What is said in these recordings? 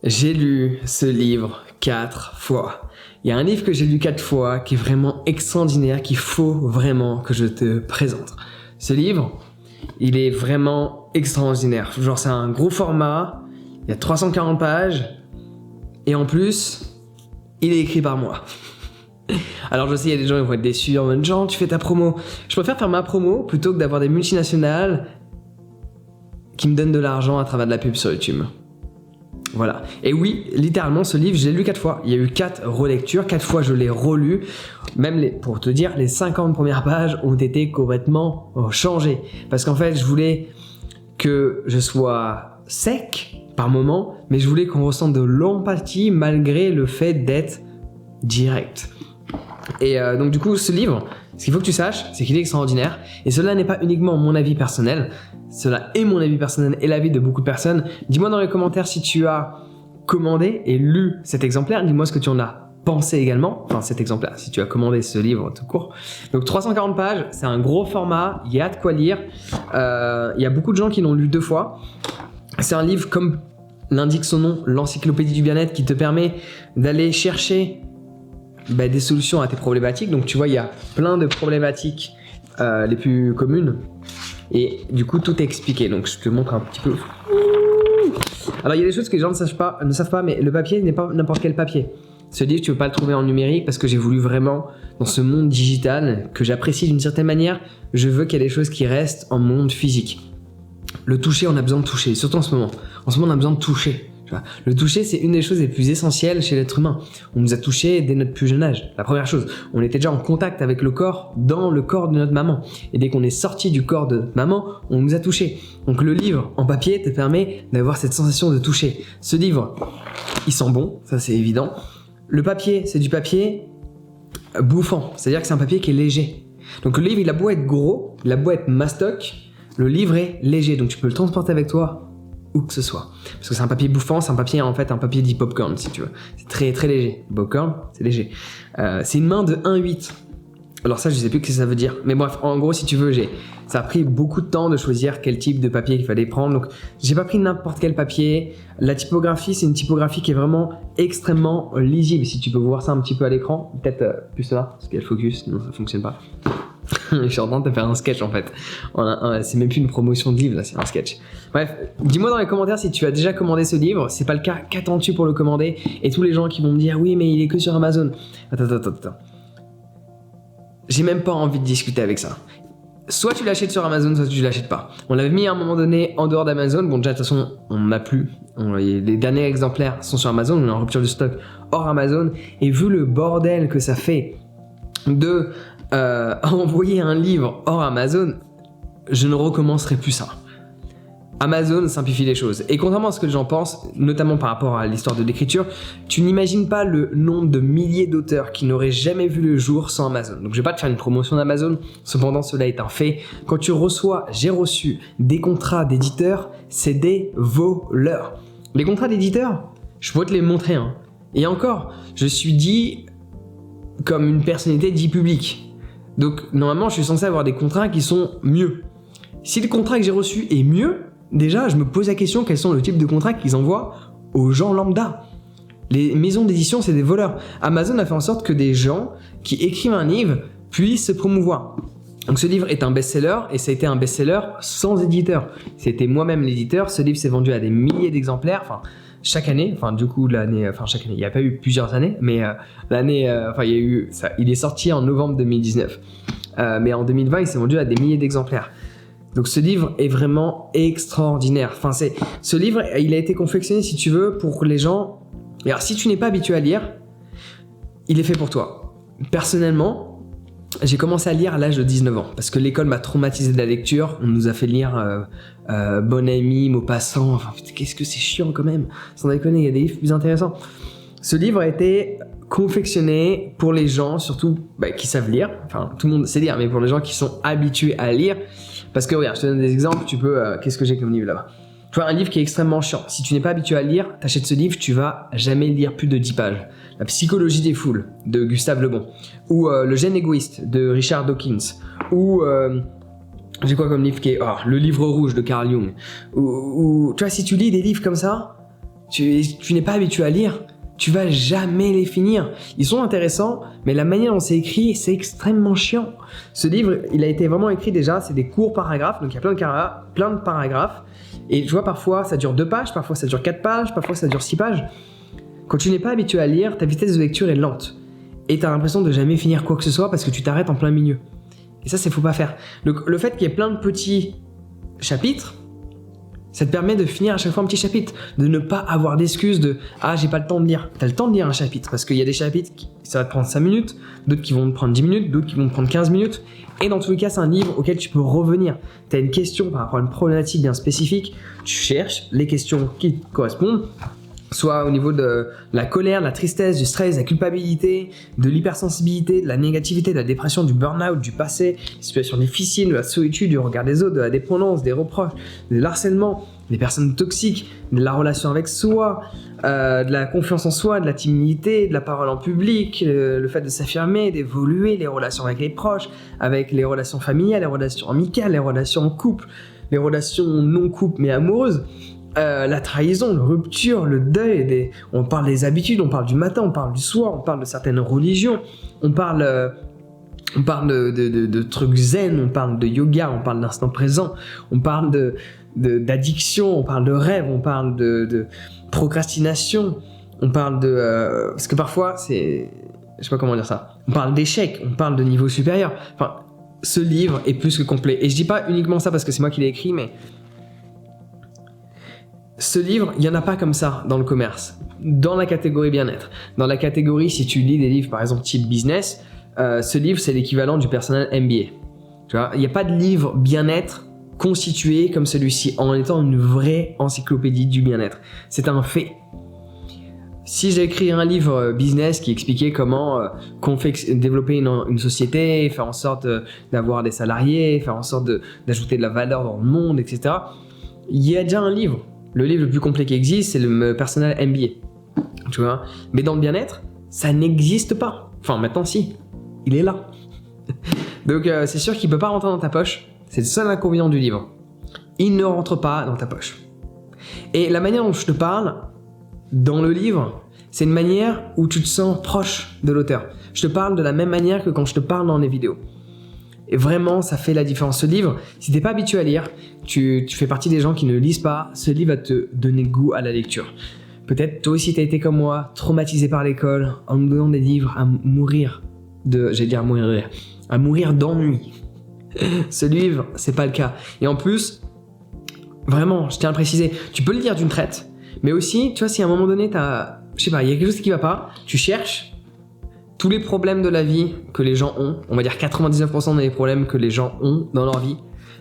J'ai lu ce livre 4 fois. Il y a un livre que j'ai lu 4 fois qui est vraiment extraordinaire, qu'il faut vraiment que je te présente. Ce livre, il est vraiment extraordinaire. Genre, c'est un gros format, il y a 340 pages, et en plus, il est écrit par moi. Alors je sais, il y a des gens qui vont être déçus en mode genre, tu fais ta promo. Je préfère faire ma promo plutôt que d'avoir des multinationales qui me donnent de l'argent à travers de la pub sur YouTube. Voilà. Et oui, littéralement, ce livre, je l'ai lu 4 fois. Il y a eu 4 relectures, 4 fois je l'ai relu. Même pour te dire, les 50 premières pages ont été complètement changées. Parce qu'en fait, je voulais que je sois sec par moment, mais je voulais qu'on ressente de l'empathie malgré le fait d'être direct. Et donc du coup, ce livre, ce qu'il faut que tu saches, c'est qu'il est extraordinaire. Et cela n'est pas uniquement mon avis personnel, cela est mon avis personnel et l'avis de beaucoup de personnes. Dis-moi dans les commentaires si tu as commandé et lu cet exemplaire. Dis-moi ce que tu en as pensé également. Enfin, cet exemplaire, si tu as commandé ce livre tout court. Donc 340 pages, c'est un gros format, il y a de quoi lire. Il y a beaucoup de gens qui l'ont lu 2 fois. C'est un livre, comme l'indique son nom, l'encyclopédie du bien-être, qui te permet d'aller chercher des solutions à tes problématiques. Donc tu vois, il y a plein de problématiques les plus communes et du coup tout est expliqué. Donc je te montre un petit peu. Alors il y a des choses que les gens ne savent pas, mais le papier n'est pas n'importe quel papier. Ce livre, tu ne peux pas le trouver en numérique parce que j'ai voulu vraiment, dans ce monde digital que j'apprécie d'une certaine manière, je veux qu'il y ait des choses qui restent en monde physique. Le toucher, on a besoin de toucher, surtout en ce moment. En ce moment, on a besoin de toucher. Le toucher, c'est une des choses les plus essentielles chez l'être humain. On nous a touchés dès notre plus jeune âge. La première chose, on était déjà en contact avec le corps, dans le corps de notre maman. Et dès qu'on est sorti du corps de maman, on nous a touchés. Donc le livre en papier te permet d'avoir cette sensation de toucher. Ce livre, il sent bon, ça c'est évident. Le papier, c'est du papier bouffant, c'est-à-dire que c'est un papier qui est léger. Donc le livre, il a beau être gros, il a beau être mastoc, le livre est léger, donc tu peux le transporter avec toi où que ce soit. Parce que c'est un papier bouffant, c'est un papier en fait un papier dit popcorn si tu veux. C'est très très léger. Popcorn, c'est léger. C'est une main de 1,8. Alors ça, je sais plus ce que ça veut dire. Mais bref, en gros, si tu veux, ça a pris beaucoup de temps de choisir quel type de papier il fallait prendre. Donc, j'ai pas pris n'importe quel papier. La typographie, c'est une typographie qui est vraiment extrêmement lisible. Si tu peux voir ça un petit peu à l'écran, peut-être plus là, parce qu'elle focus, sinon ça fonctionne pas. Je suis en train de te faire un sketch en fait. C'est même plus une promotion de livre là, c'est un sketch. Bref, dis-moi dans les commentaires si tu as déjà commandé ce livre. C'est pas le cas, qu'attends-tu pour le commander? Et tous les gens qui vont me dire oui mais il est que sur Amazon. Attends. J'ai même pas envie de discuter avec ça. Soit tu l'achètes sur Amazon, soit tu l'achètes pas. On l'avait mis à un moment donné en dehors d'Amazon. Bon déjà de toute façon on n'a plus. Les derniers exemplaires sont sur Amazon. On est en rupture de stock hors Amazon. Et vu le bordel que ça fait de envoyer un livre hors Amazon, je ne recommencerai plus ça. Amazon simplifie les choses. Et contrairement à ce que les gens pensent, notamment par rapport à l'histoire de l'écriture, tu n'imagines pas le nombre de milliers d'auteurs qui n'auraient jamais vu le jour sans Amazon. Donc je vais pas te faire une promotion d'Amazon, cependant cela est un fait. Quand j'ai reçu des contrats d'éditeurs, c'est des voleurs. Les contrats d'éditeurs, je peux te les montrer. Et encore, je suis dit comme une personnalité dit publique. Donc normalement je suis censé avoir des contrats qui sont mieux. Si le contrat que j'ai reçu est mieux, déjà je me pose la question quels sont le type de contrats qu'ils envoient aux gens lambda. Les maisons d'édition c'est des voleurs. Amazon a fait en sorte que des gens qui écrivent un livre puissent se promouvoir. Donc ce livre est un best-seller et ça a été un best-seller sans éditeur. C'était moi-même l'éditeur, ce livre s'est vendu à des milliers d'exemplaires, chaque année, chaque année, il n'y a pas eu plusieurs années, mais l'année, il y a eu ça, il est sorti en novembre 2019, mais en 2020, il s'est vendu à des milliers d'exemplaires. Donc ce livre est vraiment extraordinaire. Ce livre, il a été confectionné, si tu veux, pour les gens. Et alors, si tu n'es pas habitué à lire, il est fait pour toi. Personnellement, j'ai commencé à lire à l'âge de 19 ans parce que l'école m'a traumatisé de la lecture. On nous a fait lire Bon Ami, Maupassant. Qu'est-ce que c'est chiant quand même. Sans déconner, il y a des livres plus intéressants. Ce livre a été confectionné pour les gens, surtout qui savent lire. Tout le monde sait lire, mais pour les gens qui sont habitués à lire. Parce que regarde, je te donne des exemples. Tu peux. Qu'est-ce que j'ai comme livre là-bas? Tu vois, un livre qui est extrêmement chiant. Si tu n'es pas habitué à lire, t'achètes ce livre, tu vas jamais lire plus de 10 pages. La psychologie des foules de Gustave Le Bon, ou Le gène égoïste de Richard Dawkins, ou j'ai quoi comme livre qui est Le livre rouge de Carl Jung, ou tu vois, si tu lis des livres comme ça, tu n'es pas habitué à lire, tu vas jamais les finir. Ils sont intéressants, mais la manière dont c'est écrit, c'est extrêmement chiant. Ce livre, il a été vraiment écrit déjà, c'est des courts paragraphes, donc il y a plein de paragraphes. Et tu vois, parfois ça dure 2 pages, parfois ça dure 4 pages, parfois ça dure 6 pages. Quand tu n'es pas habitué à lire, ta vitesse de lecture est lente. Et tu as l'impression de jamais finir quoi que ce soit parce que tu t'arrêtes en plein milieu. Et ça, faut pas faire. Le fait qu'il y ait plein de petits chapitres, ça te permet de finir à chaque fois un petit chapitre, de ne pas avoir d'excuses de « Ah, j'ai pas le temps de lire ». Tu as le temps de lire un chapitre, parce qu'il y a des chapitres ça va te prendre 5 minutes, d'autres qui vont te prendre 10 minutes, d'autres qui vont te prendre 15 minutes, et dans tous les cas, c'est un livre auquel tu peux revenir. Tu as une question par rapport à une problématique bien spécifique, tu cherches les questions qui te correspondent, soit au niveau de la colère, de la tristesse, du stress, de la culpabilité, de l'hypersensibilité, de la négativité, de la dépression, du burn-out, du passé, des situations difficiles, de la solitude, du regard des autres, de la dépendance, des reproches, de l'harcèlement, des personnes toxiques, de la relation avec soi, de la confiance en soi, de la timidité, de la parole en public, le fait de s'affirmer, d'évoluer, les relations avec les proches, avec les relations familiales, les relations amicales, les relations en couple, les relations non couple mais amoureuses. La trahison, la rupture, le deuil, on parle des habitudes, on parle du matin, on parle du soir, on parle de certaines religions, on parle de trucs zen, on parle de yoga, on parle d'instant présent, on parle d'addiction, on parle de rêve, on parle de procrastination, on parle parce que parfois je sais pas comment dire ça, on parle d'échec, on parle de niveau supérieur. Enfin, ce livre est plus que complet. Et je dis pas uniquement ça parce que c'est moi qui l'ai écrit, mais ce livre, il n'y en a pas comme ça dans le commerce, dans la catégorie bien-être. Dans la catégorie, si tu lis des livres par exemple type business, ce livre c'est l'équivalent du personnel MBA. Tu vois, il n'y a pas de livre bien-être constitué comme celui-ci en étant une vraie encyclopédie du bien-être. C'est un fait. Si j'ai écrit un livre business qui expliquait comment développer une société, faire en sorte d'avoir des salariés, faire en sorte d'ajouter de la valeur dans le monde, etc., il y a déjà un livre. Le livre le plus complet qui existe, c'est le personnel MBA. Tu vois ? Mais dans le bien-être, ça n'existe pas. Enfin, maintenant, si. Il est là. Donc, c'est sûr qu'il ne peut pas rentrer dans ta poche. C'est le seul inconvénient du livre. Il ne rentre pas dans ta poche. Et la manière dont je te parle dans le livre, c'est une manière où tu te sens proche de l'auteur. Je te parle de la même manière que quand je te parle dans les vidéos. Et vraiment, ça fait la différence. Ce livre, si t'es pas habitué à lire, tu fais partie des gens qui ne lisent pas, ce livre va te donner goût à la lecture. Peut-être toi aussi t'as été comme moi, traumatisé par l'école, en nous donnant des livres à mourir à mourir d'ennui. Ce livre, c'est pas le cas. Et en plus, vraiment, je tiens à le préciser, tu peux le lire d'une traite, mais aussi, tu vois, si à un moment donné, il y a quelque chose qui va pas, tu cherches tous les problèmes de la vie que les gens ont, on va dire 99% des problèmes que les gens ont dans leur vie,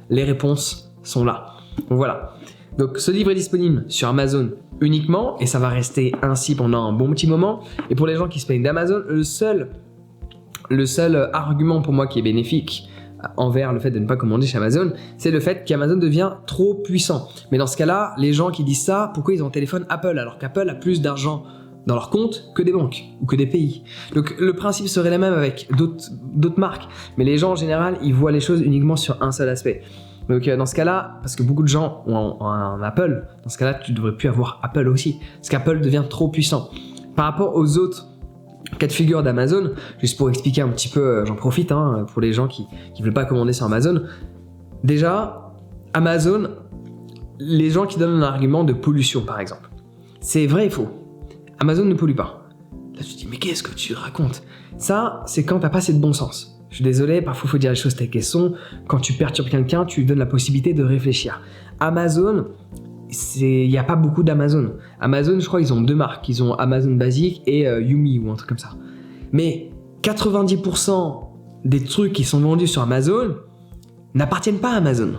les réponses sont là. Donc voilà. Donc ce livre est disponible sur Amazon uniquement, et ça va rester ainsi pendant un bon petit moment. Et pour les gens qui se plaignent d'Amazon, le seul argument pour moi qui est bénéfique envers le fait de ne pas commander chez Amazon, c'est le fait qu'Amazon devient trop puissant. Mais dans ce cas-là, les gens qui disent ça, pourquoi ils ont un téléphone Apple alors qu'Apple a plus d'argent dans leur compte que des banques ou que des pays. Donc le principe serait le même avec d'autres marques, mais les gens en général, ils voient les choses uniquement sur un seul aspect. Donc dans ce cas-là, parce que beaucoup de gens ont un Apple, dans ce cas-là, tu devrais plus avoir Apple aussi, parce qu'Apple devient trop puissant. Par rapport aux autres cas de figure d'Amazon, juste pour expliquer un petit peu, j'en profite pour les gens qui veulent pas commander sur Amazon. Déjà, Amazon, les gens qui donnent un argument de pollution par exemple, c'est vrai et faux. Amazon ne pollue pas. Là tu te dis mais qu'est-ce que tu racontes ? Ça c'est quand t'as pas assez de bon sens. Je suis désolé, parfois il faut dire les choses telles qu'elles sont. Quand tu perturbes quelqu'un, tu lui donnes la possibilité de réfléchir. Amazon, il n'y a pas beaucoup d'Amazon. Amazon, je crois ils ont 2 marques. Ils ont Amazon Basic et Yumi ou un truc comme ça. Mais 90% des trucs qui sont vendus sur Amazon n'appartiennent pas à Amazon.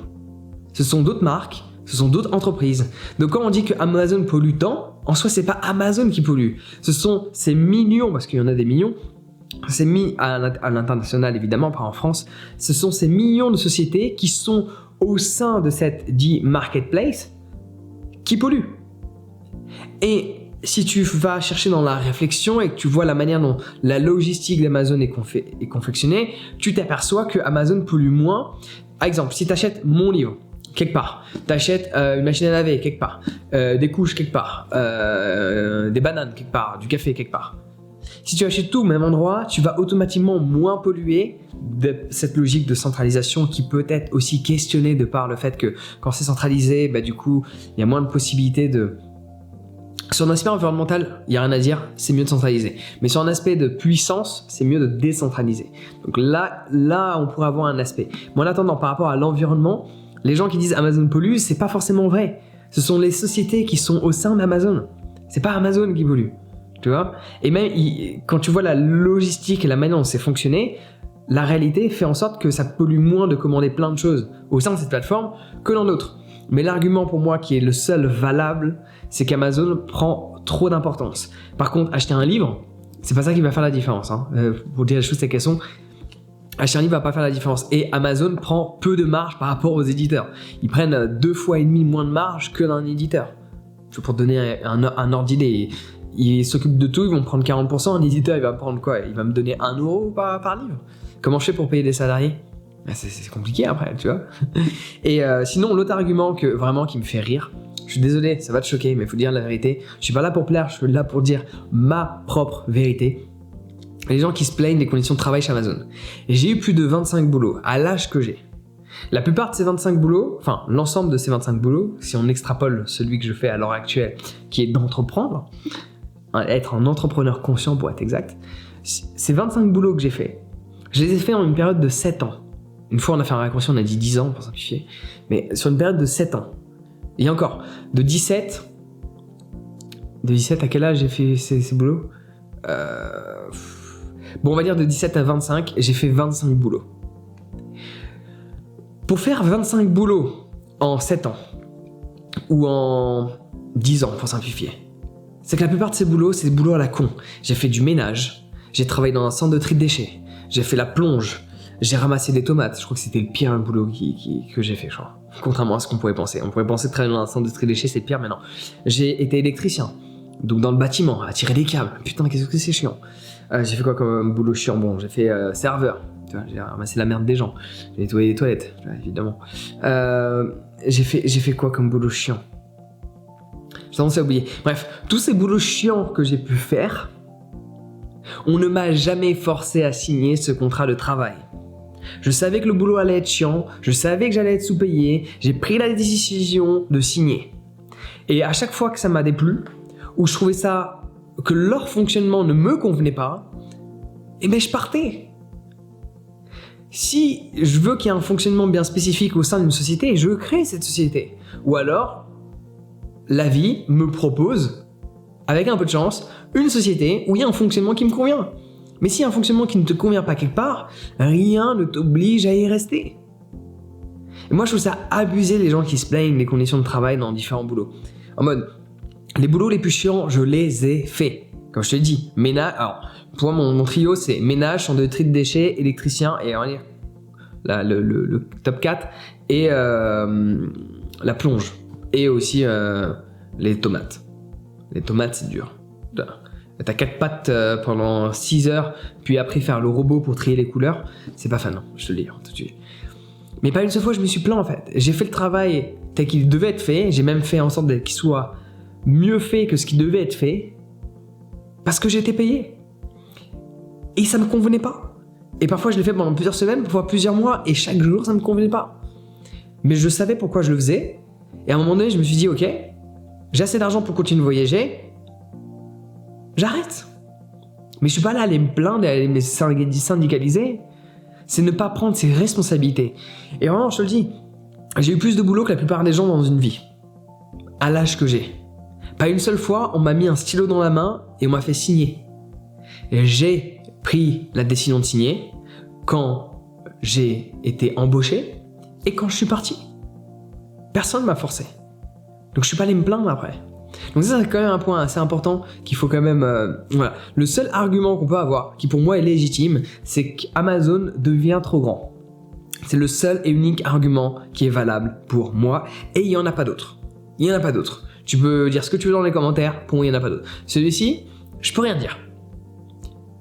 Ce sont d'autres marques, ce sont d'autres entreprises. Donc quand on dit que Amazon pollue tant, en soi c'est pas Amazon qui pollue. Ce sont ces millions, parce qu'il y en a des millions, c'est mis à l'international évidemment, pas en France, ce sont ces millions de sociétés qui sont au sein de cette dit marketplace qui polluent. Et si tu vas chercher dans la réflexion et que tu vois la manière dont la logistique d'Amazon est confectionnée, tu t'aperçois que Amazon pollue moins. Par exemple, si tu achètes mon livre, quelque part. T'achètes une machine à laver quelque part. Des couches quelque part. Des bananes quelque part. Du café quelque part. Si tu achètes tout au même endroit, tu vas automatiquement moins polluer de cette logique de centralisation qui peut être aussi questionnée de par le fait que quand c'est centralisé, bah, du coup, il y a moins de possibilités de... Sur un aspect environnemental, il n'y a rien à dire, c'est mieux de centraliser. Mais sur un aspect de puissance, c'est mieux de décentraliser. Donc là, on pourrait avoir un aspect. Mais en attendant, par rapport à l'environnement, les gens qui disent Amazon pollue, c'est pas forcément vrai. Ce sont les sociétés qui sont au sein d'Amazon. C'est pas Amazon qui pollue. Tu vois ? Et même quand tu vois la logistique et la manière dont c'est fonctionné, la réalité fait en sorte que ça pollue moins de commander plein de choses au sein de cette plateforme que dans d'autres. Mais l'argument pour moi qui est le seul valable, c'est qu'Amazon prend trop d'importance. Par contre, acheter un livre, c'est pas ça qui va faire la différence. Hein. Pour dire les choses telles qu'elles sont, acheter un livre va pas faire la différence. Et Amazon prend peu de marge par rapport aux éditeurs. Ils prennent 2,5 fois moins de marge que d'un éditeur. Pour te donner un ordre d'idée. Ils s'occupent de tout, ils vont prendre 40%. Un éditeur, il va me prendre quoi ? Il va me donner 1 euro par livre. Comment je fais pour payer des salariés ? C'est compliqué après, tu vois. Et sinon, l'autre argument qui me fait rire, je suis désolé, ça va te choquer, mais il faut dire la vérité. Je suis pas là pour plaire, je suis là pour dire ma propre vérité. Les gens qui se plaignent des conditions de travail chez Amazon. Et j'ai eu plus de 25 boulots à l'âge que j'ai. La plupart de ces 25 boulots, enfin l'ensemble de ces 25 boulots, si on extrapole celui que je fais à l'heure actuelle, qui est d'entreprendre, être un entrepreneur conscient pour être exact, ces 25 boulots que j'ai fait, je les ai fait en une période de 7 ans. Une fois on a fait un raccourci, on a dit 10 ans pour simplifier, mais sur une période de 7 ans. Et encore, de 17 à quel âge j'ai fait ces boulots ? Bon, on va dire de 17 à 25, j'ai fait 25 boulots. Pour faire 25 boulots en 7 ans, ou en 10 ans pour simplifier, c'est que la plupart de ces boulots, c'est des boulots à la con. J'ai fait du ménage, j'ai travaillé dans un centre de tri de déchets, j'ai fait la plonge, j'ai ramassé des tomates. Je crois que c'était le pire boulot que j'ai fait, je crois. Contrairement à ce qu'on pourrait penser. On pourrait penser de travailler dans un centre de tri de déchets, c'est pire, mais non. J'ai été électricien, donc dans le bâtiment, à tirer des câbles. Putain, qu'est-ce que c'est chiant. J'ai fait quoi comme boulot chiant ? Bon, j'ai fait serveur. Tu vois, j'ai ramassé la merde des gens. J'ai nettoyé les toilettes, évidemment. J'ai fait quoi comme boulot chiant ? J'ai tendance à oublier. Bref, tous ces boulots chiants que j'ai pu faire, on ne m'a jamais forcé à signer ce contrat de travail. Je savais que le boulot allait être chiant, je savais que j'allais être sous-payé, j'ai pris la décision de signer. Et à chaque fois que ça m'a déplu, ou je trouvais ça, que leur fonctionnement ne me convenait pas, eh ben je partais. Si je veux qu'il y ait un fonctionnement bien spécifique au sein d'une société, je crée cette société. Ou alors, la vie me propose, avec un peu de chance, une société où il y a un fonctionnement qui me convient. Mais s'il y a un fonctionnement qui ne te convient pas quelque part, rien ne t'oblige à y rester. Et moi, je trouve ça abusé les gens qui se plaignent des conditions de travail dans différents boulots. En mode, les boulots les plus chiants, je les ai faits. Comme je te dis, ménage. Alors, pour moi, mon trio, c'est ménage, centre de tri de déchets, électricien et le top 4 et la plonge. Et aussi les tomates. Les tomates, c'est dur. T'as 4 pattes pendant 6 heures, puis après faire le robot pour trier les couleurs, c'est pas fun, non, je te le dis tout de suite. Mais pas une seule fois je me suis plaint en fait. J'ai fait le travail tel qu'il devait être fait, j'ai même fait en sorte qu'il soit mieux fait que ce qui devait être fait, parce que j'ai été payé. Et ça me convenait pas. Et parfois je l'ai fait pendant plusieurs semaines, parfois plusieurs mois, et chaque jour ça me convenait pas. Mais je savais pourquoi je le faisais, et à un moment donné je me suis dit ok, j'ai assez d'argent pour continuer de voyager, j'arrête. Mais je suis pas là à aller me plaindre et à aller me syndicaliser. C'est ne pas prendre ses responsabilités. Et vraiment, je te le dis, j'ai eu plus de boulot que la plupart des gens dans une vie. À l'âge que j'ai. Pas une seule fois, on m'a mis un stylo dans la main et on m'a fait signer. Et j'ai pris la décision de signer quand j'ai été embauché et quand je suis parti. Personne ne m'a forcé. Donc je suis pas allé me plaindre après. Donc ça c'est quand même un point assez important qu'il faut quand même... voilà. Le seul argument qu'on peut avoir, qui pour moi est légitime, c'est qu'Amazon devient trop grand. C'est le seul et unique argument qui est valable pour moi, et il n'y en a pas d'autre. Il n'y en a pas d'autre. Tu peux dire ce que tu veux dans les commentaires, pour moi il n'y en a pas d'autre. Celui-ci, je peux rien dire.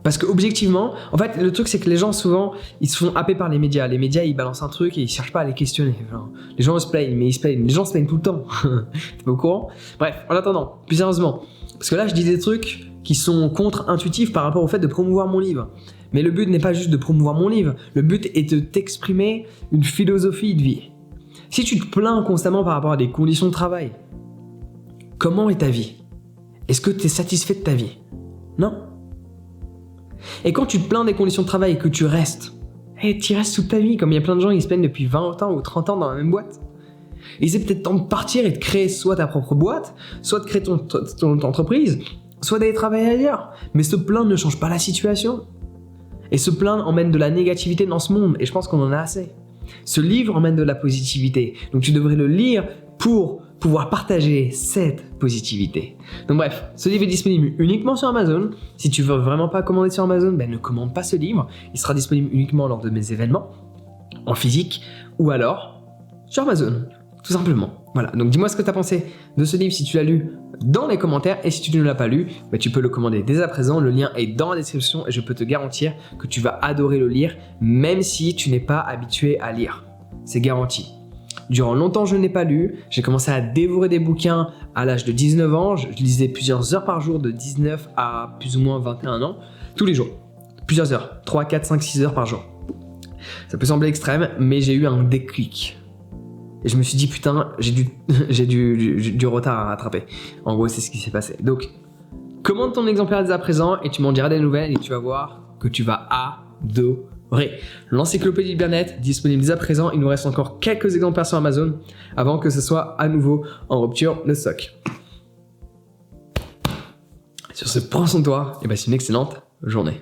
Parce que objectivement, en fait, le truc c'est que les gens souvent, ils se font happer par les médias. Les médias, ils balancent un truc et ils cherchent pas à les questionner. Genre, les gens se plaignent, mais ils se plaignent. Les gens se plaignent tout le temps. T'es pas au courant? Bref, en attendant, plus sérieusement, parce que là, je dis des trucs qui sont contre-intuitifs par rapport au fait de promouvoir mon livre. Mais le but n'est pas juste de promouvoir mon livre. Le but est de t'exprimer une philosophie de vie. Si tu te plains constamment par rapport à des conditions de travail, comment est ta vie? Est-ce que tu es satisfait de ta vie? Non. Et quand tu te plains des conditions de travail et que tu restes, tu restes toute ta vie, comme il y a plein de gens qui se plaignent depuis 20 ans ou 30 ans dans la même boîte. Et c'est peut-être temps de partir et de créer soit ta propre boîte, soit de créer ton entreprise, soit d'aller travailler ailleurs. Mais se plaindre ne change pas la situation. Et se plaindre emmène de la négativité dans ce monde, et je pense qu'on en a assez. Ce livre emmène de la positivité, donc tu devrais le lire pour pouvoir partager cette positivité. Donc bref, ce livre est disponible uniquement sur Amazon. Si tu veux vraiment pas commander sur Amazon, ne commande pas ce livre. Il sera disponible uniquement lors de mes événements, en physique, ou alors sur Amazon, tout simplement. Voilà, donc dis-moi ce que tu as pensé de ce livre si tu l'as lu dans les commentaires, et si tu ne l'as pas lu, tu peux le commander dès à présent. Le lien est dans la description et je peux te garantir que tu vas adorer le lire, même si tu n'es pas habitué à lire. C'est garanti. Durant longtemps, je n'ai pas lu. J'ai commencé à dévorer des bouquins à l'âge de 19 ans. Je lisais plusieurs heures par jour de 19 à plus ou moins 21 ans. Tous les jours. Plusieurs heures. 3, 4, 5, 6 heures par jour. Ça peut sembler extrême, mais j'ai eu un déclic. Et je me suis dit, putain, j'ai du retard à rattraper. En gros, c'est ce qui s'est passé. Donc, commande ton exemplaire dès à présent et tu m'en diras des nouvelles et tu vas voir que tu vas adorer. L'encyclopédie du bien-être, disponible dès à présent. Il nous reste encore quelques exemplaires sur Amazon avant que ce soit à nouveau en rupture de stock. Sur ce, prends soin de toi et c'est une excellente journée.